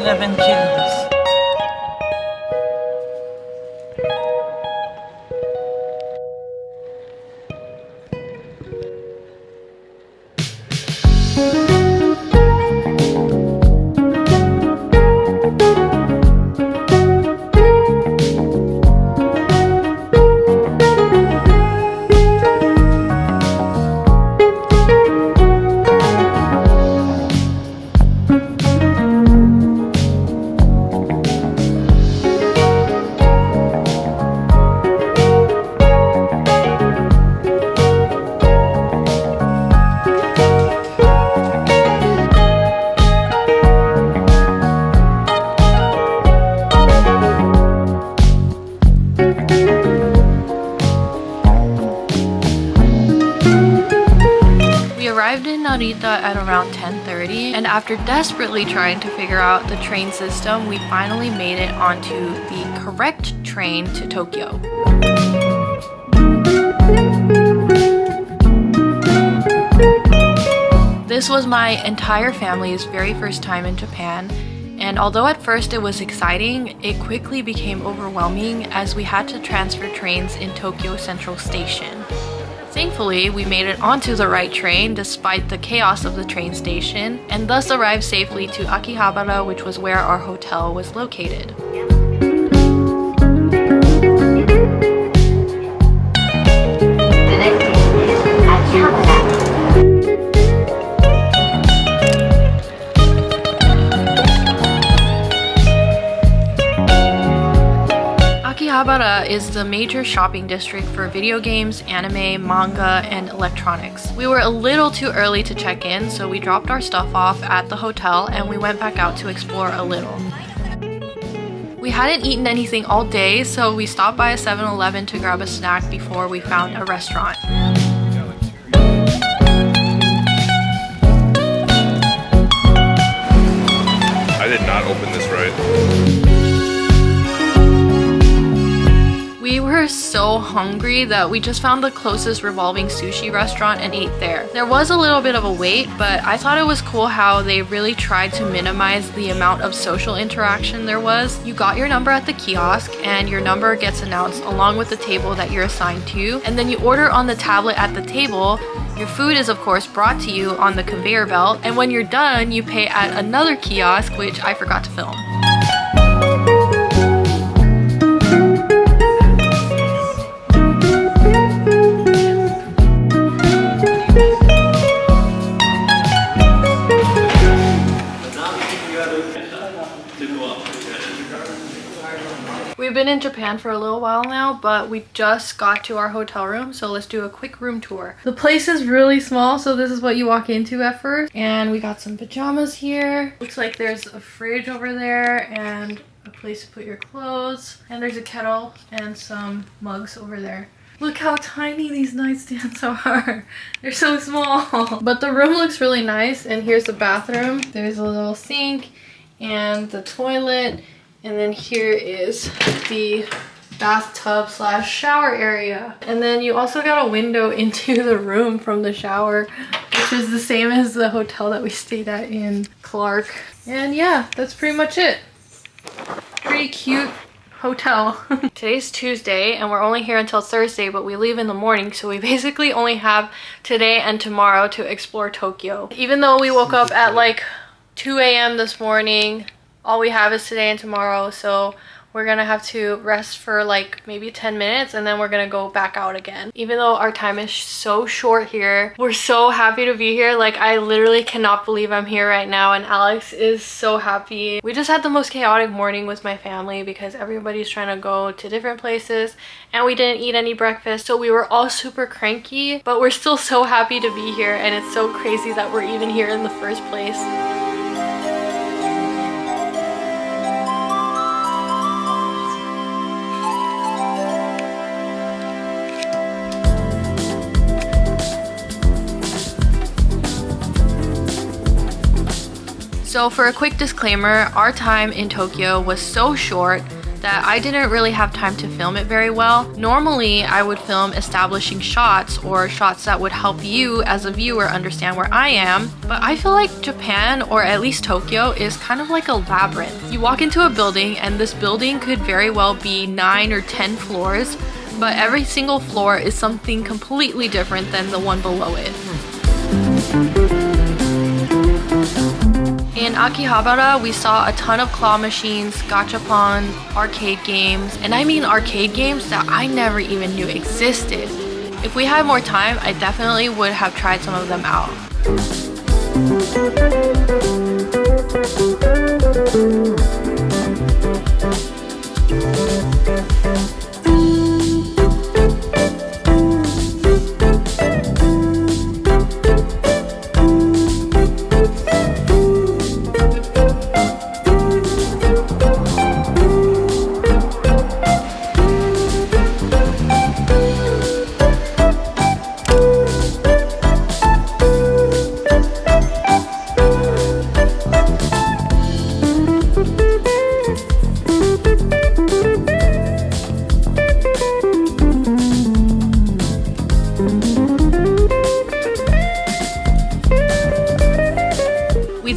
7 chilies. At around 10:30, and after desperately trying to figure out the train system, we finally made it onto the correct train to Tokyo. This was my entire family's very first time in Japan, and although at first it was exciting, it quickly became overwhelming as we had to transfer trains in Tokyo Central Station. Thankfully, we made it onto the right train despite the chaos of the train station, and thus arrived safely to Akihabara, which was where our hotel was located. The next station is Akihabara. Akihabara is the major shopping district for video games, anime, manga, and electronics. We were a little too early to check in, so we dropped our stuff off at the hotel and we went back out to explore a little. We hadn't eaten anything all day, so we stopped by a 7-Eleven to grab a snack before we found a restaurant. I did not open this right. We were so hungry that we just found the closest revolving sushi restaurant and ate there. There was a little bit of a wait, but I thought it was cool how they really tried to minimize the amount of social interaction there was. You got your number at the kiosk and your number gets announced along with the table that you're assigned to, and then you order on the tablet at the table. Your food is of course brought to you on the conveyor belt, and when you're done, you pay at another kiosk, which I forgot to film. We've been in Japan for a little while now, but we just got to our hotel room, so let's do a quick room tour. The place is really small, so this is what you walk into at first. And we got some pajamas here. Looks like there's a fridge over there and a place to put your clothes. And there's a kettle and some mugs over there. Look how tiny these nightstands are. They're so small. But the room looks really nice, and here's the bathroom. There's a little sink and the toilet. And then here is the bathtub / shower area. And then you also got a window into the room from the shower, which is the same as the hotel that we stayed at in Clark. And yeah, that's pretty much it. Pretty cute hotel. Today's Tuesday and we're only here until Thursday, but we leave in the morning, so we basically only have today and tomorrow to explore Tokyo. Even though we woke up at like 2 a.m. this morning, all we have is today and tomorrow, so we're gonna have to rest for like maybe 10 minutes and then we're gonna go back out again. Even though our time is so short here, we're so happy to be here. Like, I literally cannot believe I'm here right now, and Alex is so happy. We just had the most chaotic morning with my family because everybody's trying to go to different places and we didn't eat any breakfast, so we were all super cranky, but we're still so happy to be here, and it's so crazy that we're even here in the first place. So for a quick disclaimer, our time in Tokyo was so short that I didn't really have time to film it very well. Normally, I would film establishing shots or shots that would help you as a viewer understand where I am, but I feel like Japan, or at least Tokyo, is kind of like a labyrinth. You walk into a building and this building could very well be 9 or 10 floors, but every single floor is something completely different than the one below it. In Akihabara, we saw a ton of claw machines, gachapon, arcade games, and I mean arcade games that I never even knew existed. If we had more time, I definitely would have tried some of them out.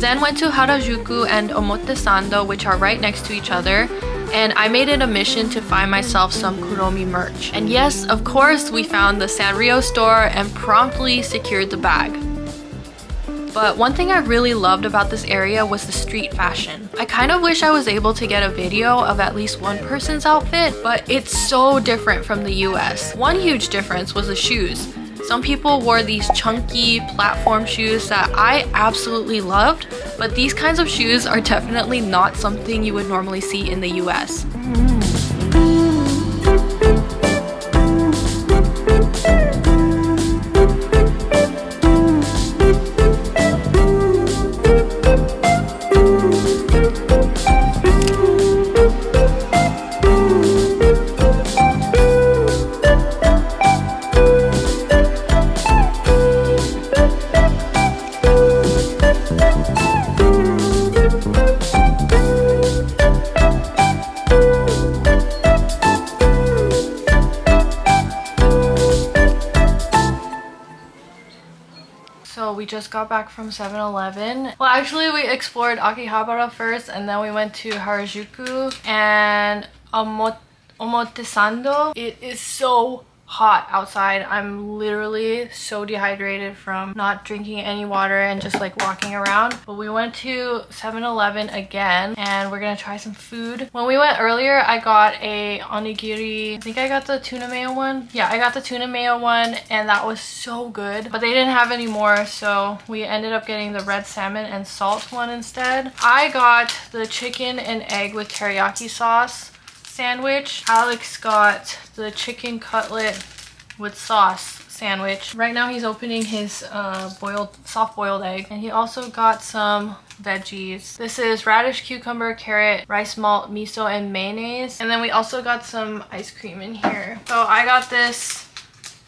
Then went to Harajuku and Omotesando, which are right next to each other, and I made it a mission to find myself some Kuromi merch. And yes, of course, we found the Sanrio store and promptly secured the bag. But one thing I really loved about this area was the street fashion. I kind of wish I was able to get a video of at least one person's outfit, but it's so different from the US. One huge difference was the shoes. Some people wore these chunky platform shoes that I absolutely loved, but these kinds of shoes are definitely not something you would normally see in the US. So we just got back from 7-Eleven. Well, actually we explored Akihabara first, and then we went to Harajuku and Omotesando. It is so hot outside. I'm literally so dehydrated from not drinking any water and just like walking around. But we went to 7-Eleven again and we're gonna try some food. When we went earlier, I got a onigiri. I think I got the tuna mayo one. Yeah, I got the tuna mayo one and that was so good. But they didn't have any more, so we ended up getting the red salmon and salt one instead. I got the chicken and egg with teriyaki sauce sandwich. Alex got the chicken cutlet with sauce sandwich. Right now he's opening his soft boiled egg, and he also got some veggies. This is radish, cucumber, carrot, rice malt, miso, and mayonnaise. And then we also got some ice cream in here. So I got this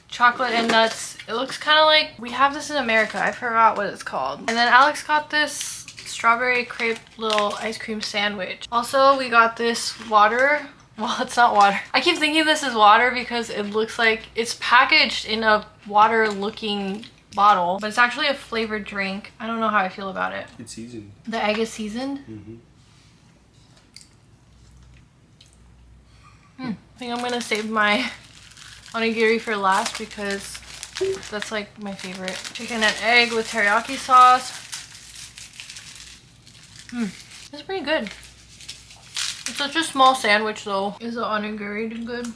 chocolate and nuts. It looks kind of like, we have this in America, I forgot what it's called. And then Alex got this strawberry crepe little ice cream sandwich. Also, we got this water. Well, it's not water. I keep thinking this is water because it looks like it's packaged in a water looking bottle, but it's actually a flavored drink. I don't know how I feel about it. It's seasoned. The egg is seasoned? I think I'm gonna save my onigiri for last because that's like my favorite. Chicken and egg with teriyaki sauce. It's pretty good. It's such a small sandwich though. Is the onigiri good?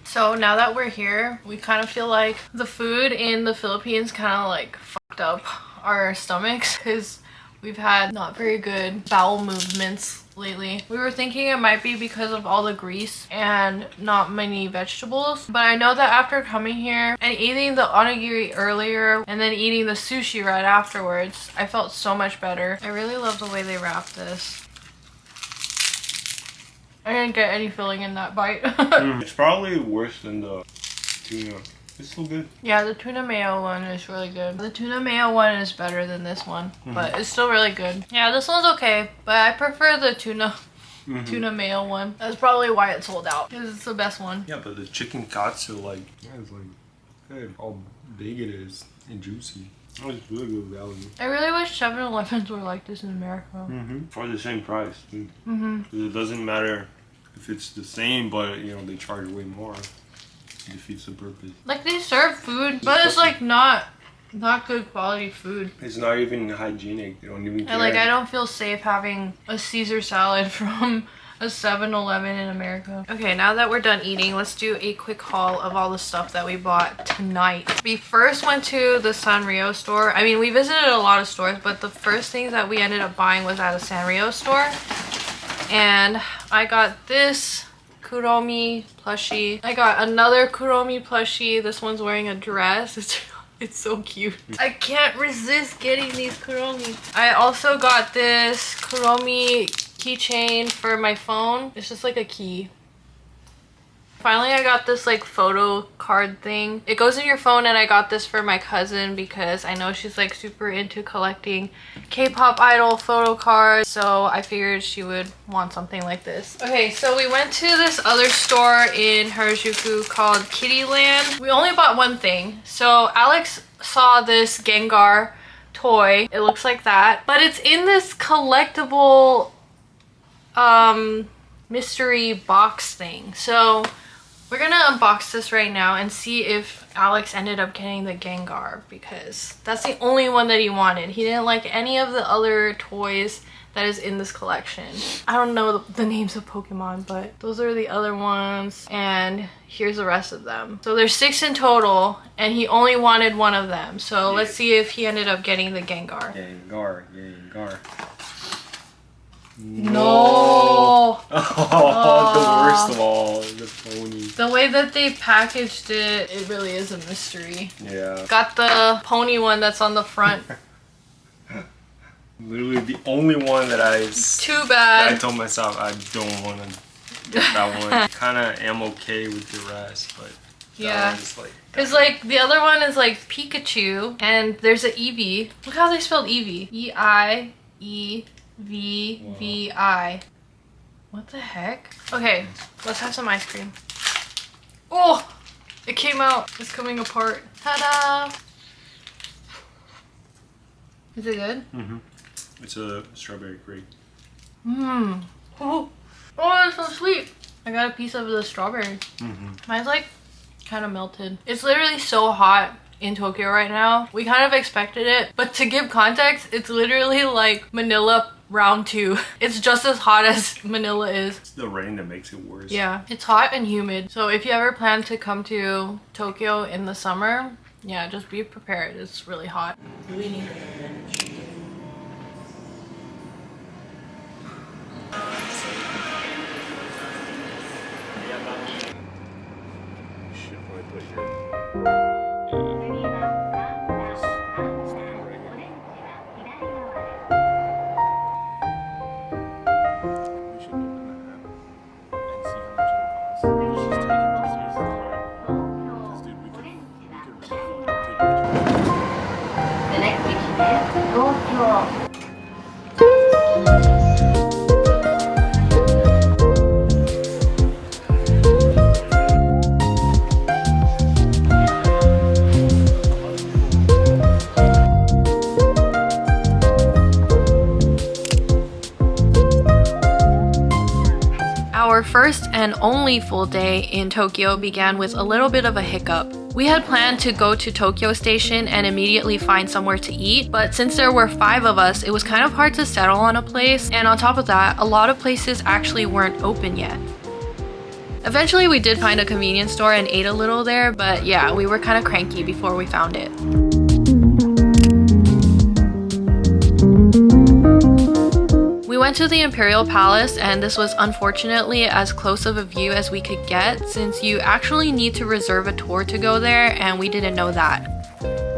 So now that we're here, we kind of feel like the food in the Philippines kind of like fucked up our stomachs because we've had not very good bowel movements lately. We were thinking it might be because of all the grease and not many vegetables, but I know that after coming here and eating the onigiri earlier and then eating the sushi right afterwards, I felt so much better. I really love the way they wrap this. I didn't get any filling in that bite. It's probably worse than the tuna. It's still good. Yeah, the tuna mayo one is really good. The tuna mayo one is better than this one, but it's still really good. Yeah, this one's okay, but I prefer the tuna tuna mayo one. That's probably why it sold out, because it's the best one. Yeah, but the chicken katsu, like, yeah, it's like, hey, how big it is and juicy. Oh, it's really good value. I really wish 7-Elevens were like this in America. For the same price, too. It doesn't matter if it's the same, but, you know, they charge way more. It defeats the purpose. Like, they serve food, but it's like not good quality food. It's not even hygienic. They don't even care. And like, I don't feel safe having a Caesar salad from a 7-Eleven in America. Okay, now that we're done eating, let's do a quick haul of all the stuff that we bought tonight. We first went to the Sanrio store. I mean, we visited a lot of stores, but the first thing that we ended up buying was at a Sanrio store. And I got this Kuromi plushie. I got another Kuromi plushie. This one's wearing a dress. It's so cute. I can't resist getting these Kuromi. I also got this Kuromi keychain for my phone. It's just like a key. Finally, I got this like photo card thing. It goes in your phone, and I got this for my cousin because I know she's like super into collecting K-pop idol photo cards. So I figured she would want something like this. Okay, so we went to this other store in Harajuku called Kittyland. We only bought one thing. So Alex saw this Gengar toy. It looks like that, but it's in this collectible mystery box thing. So we're gonna unbox this right now and see if Alex ended up getting the Gengar, because that's the only one that he wanted. He didn't like any of the other toys that is in this collection. I don't know the names of Pokemon, but those are the other ones, and here's the rest of them. So there's 6 in total, and he only wanted one of them. So let's see if he ended up getting the Gengar. Gengar. No. Oh, the worst of all, the pony. The way that they packaged it, it really is a mystery. Yeah. Got the pony one that's on the front. Literally the only one that Too bad. I told myself I don't want to get that one. Kind of am okay with the rest, but yeah. Like, because like the other one is like Pikachu, and there's an Eevee. Look how they spelled Eevee. E-I-E-V-V-I. What the heck? Okay, let's have some ice cream. Oh, it came out. It's coming apart. Ta-da! Is it good? Mm-hmm. It's a strawberry grape. Mmm. Oh, it's so sweet. I got a piece of the strawberry. Mine's like kind of melted. It's literally so hot in Tokyo right now. We kind of expected it, but to give context, it's literally like Manila round 2. It's just as hot as Manila is. It's the rain that makes it worse. Yeah, it's hot and humid. So if you ever plan to come to Tokyo in the summer, yeah, just be prepared. It's really hot. We need Should probably put your we should open the app and see how much it'll cost. Let's just take it this easy. Because dude, we could really take The next station is Tokyo. Our first and only full day in Tokyo began with a little bit of a hiccup. We had planned to go to Tokyo Station and immediately find somewhere to eat, but since there were 5 of us, it was kind of hard to settle on a place, and on top of that, a lot of places actually weren't open yet. Eventually we did find a convenience store and ate a little there, but yeah, we were kind of cranky before we found it. We went to the Imperial Palace, and this was unfortunately as close of a view as we could get, since you actually need to reserve a tour to go there, and we didn't know that.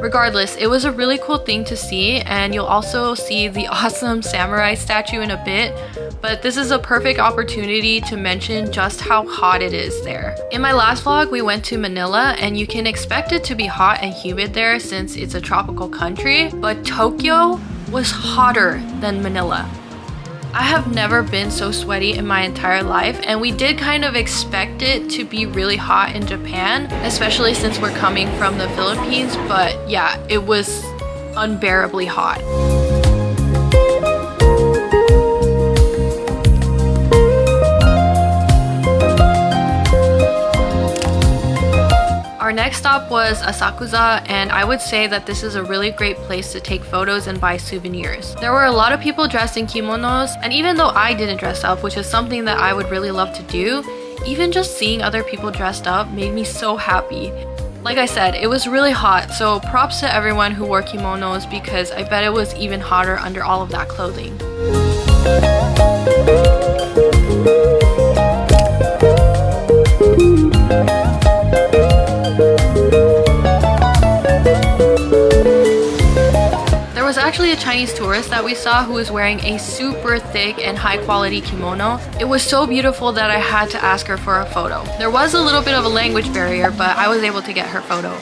Regardless, it was a really cool thing to see, and you'll also see the awesome samurai statue in a bit, but this is a perfect opportunity to mention just how hot it is there. In my last vlog, we went to Manila, and you can expect it to be hot and humid there since it's a tropical country, but Tokyo was hotter than Manila. I have never been so sweaty in my entire life, and we did kind of expect it to be really hot in Japan, especially since we're coming from the Philippines, but yeah, it was unbearably hot. Our next stop was Asakusa, and I would say that this is a really great place to take photos and buy souvenirs. There were a lot of people dressed in kimonos, and even though I didn't dress up, which is something that I would really love to do, even just seeing other people dressed up made me so happy. Like I said, it was really hot, so props to everyone who wore kimonos because I bet it was even hotter under all of that clothing. There was actually a Chinese tourist that we saw who was wearing a super thick and high quality kimono. It was so beautiful that I had to ask her for a photo. There was a little bit of a language barrier, but I was able to get her photo.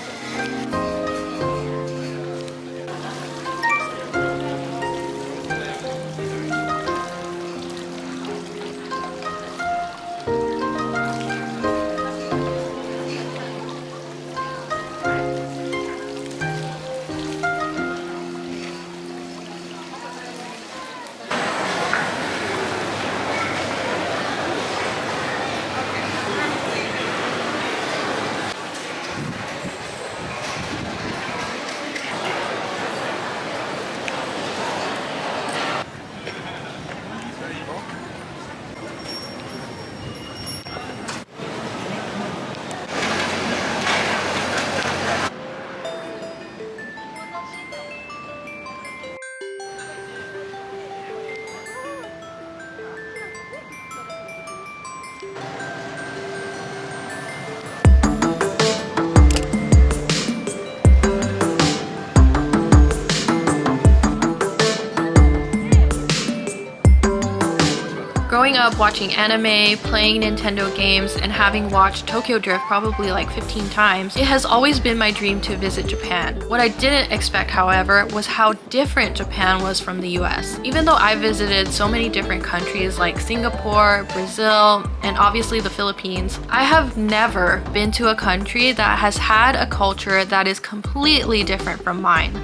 Growing up watching anime, playing Nintendo games, and having watched Tokyo Drift probably like 15 times, it has always been my dream to visit Japan. What I didn't expect, however, was how different Japan was from the US. Even though I visited so many different countries like Singapore, Brazil, and obviously the Philippines, I have never been to a country that has had a culture that is completely different from mine.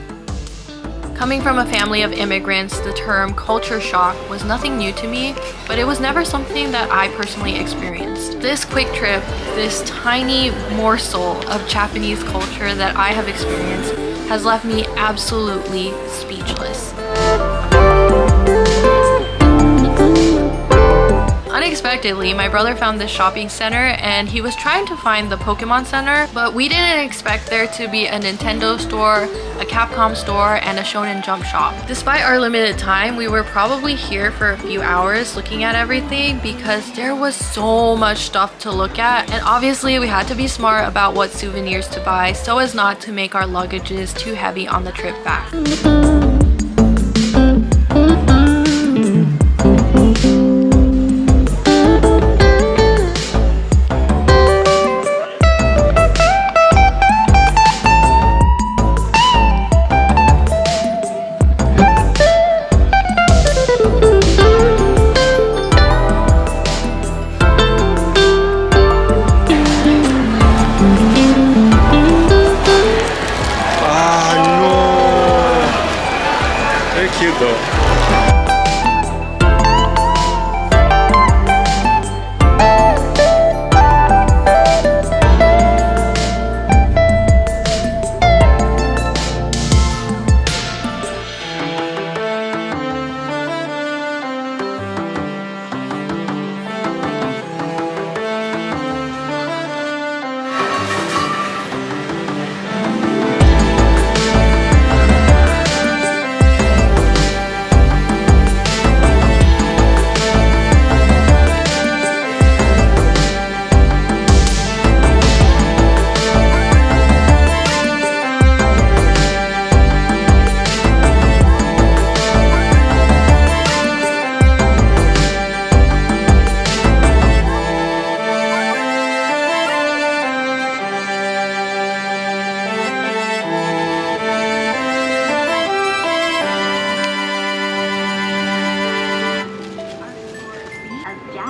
Coming from a family of immigrants, the term culture shock was nothing new to me, but it was never something that I personally experienced. This quick trip, this tiny morsel of Japanese culture that I have experienced, has left me absolutely speechless. Unexpectedly, my brother found this shopping center and he was trying to find the Pokemon Center, but we didn't expect there to be a Nintendo store, a Capcom store, and a Shonen Jump shop. Despite our limited time, we were probably here for a few hours looking at everything because there was so much stuff to look at, and obviously we had to be smart about what souvenirs to buy so as not to make our luggages too heavy on the trip back.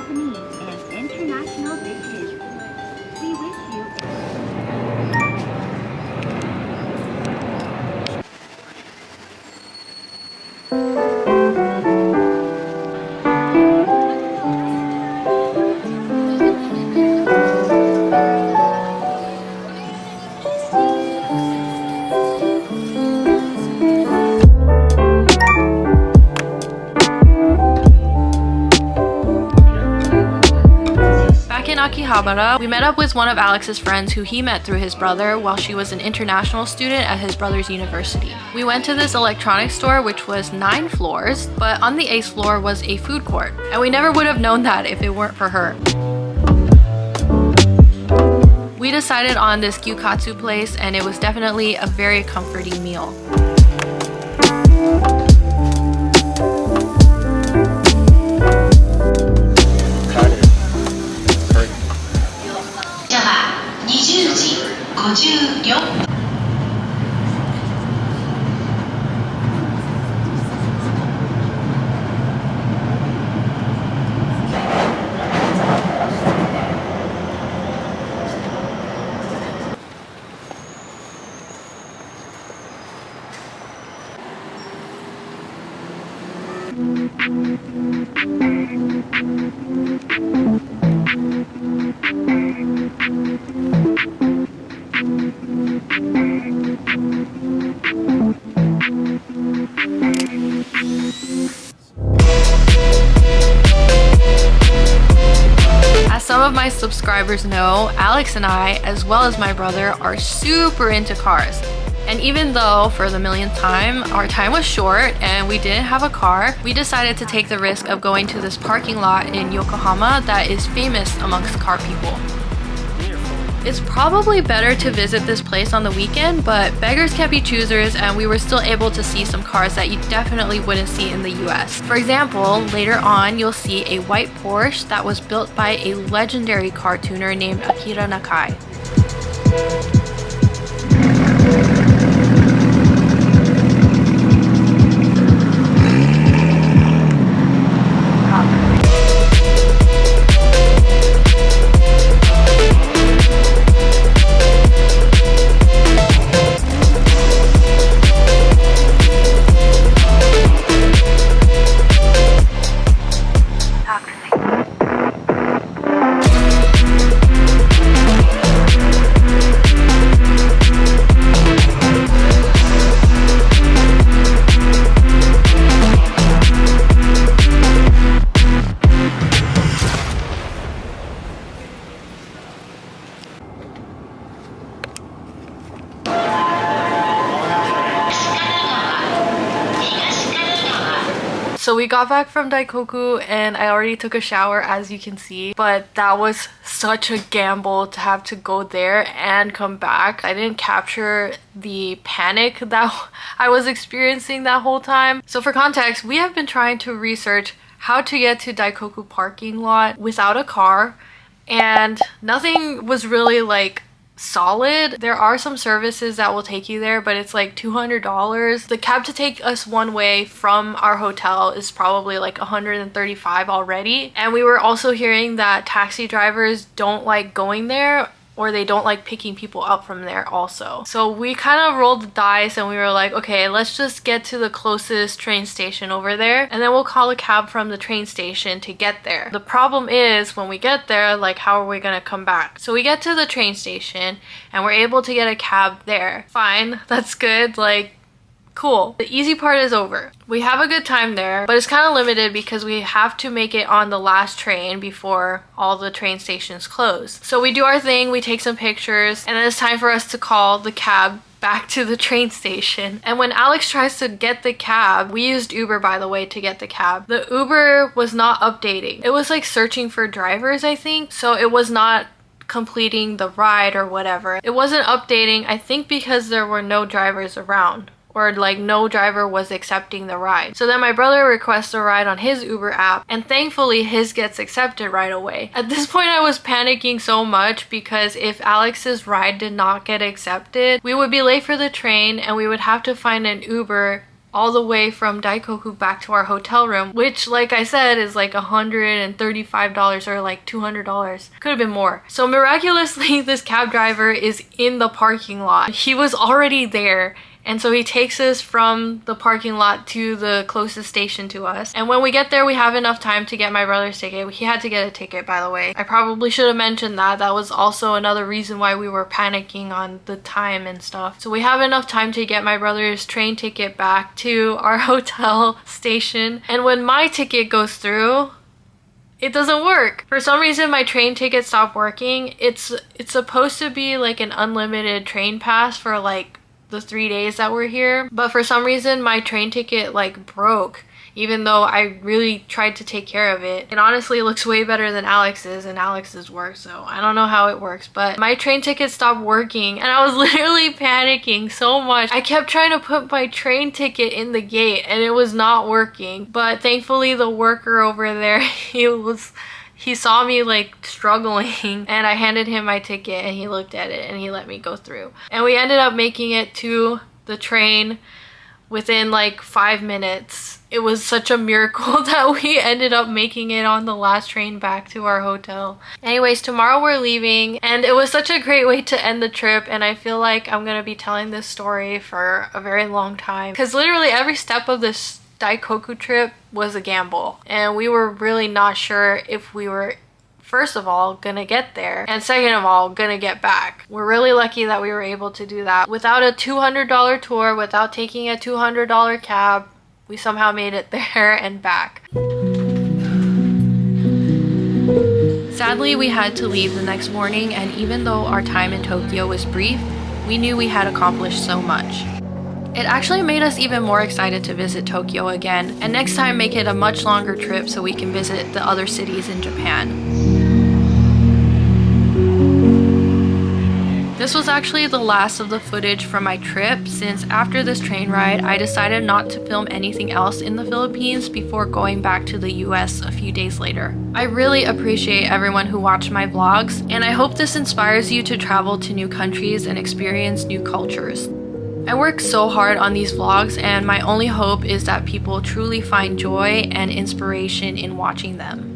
Japanese and international dishes. We wish you in Akihabara, we met up with one of Alex's friends who he met through his brother while she was an international student at his brother's university. We went to this electronics store which was 9 floors, but on the 8th floor was a food court, and we never would have known that if it weren't for her. We decided on this gyukatsu place, and it was definitely a very comforting meal. As some of my subscribers know, Alex and I, as well as my brother, are super into cars. And even though, for the millionth time, our time was short and we didn't have a car, we decided to take the risk of going to this parking lot in Yokohama that is famous amongst car people. It's probably better to visit this place on the weekend, but beggars can't be choosers, and we were still able to see some cars that you definitely wouldn't see in the US. For example, later on you'll see a white Porsche that was built by a legendary car tuner named Akira Nakai. So we got back from Daikoku and I already took a shower, as you can see, but that was such a gamble to have to go there and come back. I didn't capture the panic that I was experiencing that whole time. So for context, we have been trying to research how to get to Daikoku parking lot without a car, and nothing was really like solid. There are some services that will take you there, but it's like $200. The cab to take us one way from our hotel is probably like $135 already. And we were also hearing that taxi drivers don't like going there, or they don't like picking people up from there also. So we kind of rolled the dice and we were like, okay, let's just get to the closest train station over there and then we'll call a cab from the train station to get there. The problem is when we get there, like, how are we gonna come back? So we get to the train station and we're able to get a cab there. Fine, that's good, like, cool. The easy part is over. We have a good time there, but it's kind of limited because we have to make it on the last train before all the train stations close. So we do our thing, we take some pictures, and then it's time for us to call the cab back to the train station. And when Alex tries to get the cab, we used Uber, by the way, to get the cab. The Uber was not updating. It was like searching for drivers, I think. So it was not completing the ride or whatever. It wasn't updating, I think because there were no drivers around, or like no driver was accepting the ride. So then my brother requests a ride on his Uber app, and thankfully his gets accepted right away. At this point I was panicking so much because if Alex's ride did not get accepted, we would be late for the train and we would have to find an Uber all the way from Daikoku back to our hotel room, which like I said is like $135 or like $200. Could have been more. So miraculously this cab driver is in the parking lot. He was already there. And so he takes us from the parking lot to the closest station to us. And when we get there, we have enough time to get my brother's ticket. He had to get a ticket, by the way. I probably should have mentioned that. That was also another reason why we were panicking on the time and stuff. So we have enough time to get my brother's train ticket back to our hotel station. And when my ticket goes through, it doesn't work. For some reason, my train ticket stopped working. It's supposed to be like an unlimited train pass for like the 3 days that we're here, but for some reason my train ticket like broke, even though I really tried to take care of it. It honestly looks way better than Alex's, and Alex's works, so I don't know how it works, but my train ticket stopped working and I was literally panicking so much. I kept trying to put my train ticket in the gate and it was not working, but thankfully the worker over there, he saw me like struggling and I handed him my ticket and he looked at it and he let me go through. And we ended up making it to the train within like 5 minutes. It was such a miracle that we ended up making it on the last train back to our hotel. Anyways, tomorrow we're leaving and it was such a great way to end the trip, and I feel like I'm gonna be telling this story for a very long time because literally every step of this Daikoku trip was a gamble, and we were really not sure if we were, first of all, gonna get there, and second of all, gonna get back. We're really lucky that we were able to do that without a $200 tour, without taking a $200 cab. We somehow made it there and back. Sadly, we had to leave the next morning, and even though our time in Tokyo was brief, we knew we had accomplished so much. It actually made us even more excited to visit Tokyo again, and next time make it a much longer trip so we can visit the other cities in Japan. This was actually the last of the footage from my trip, since after this train ride, I decided not to film anything else in the Philippines before going back to the US a few days later. I really appreciate everyone who watched my vlogs, and I hope this inspires you to travel to new countries and experience new cultures. I work so hard on these vlogs, and my only hope is that people truly find joy and inspiration in watching them.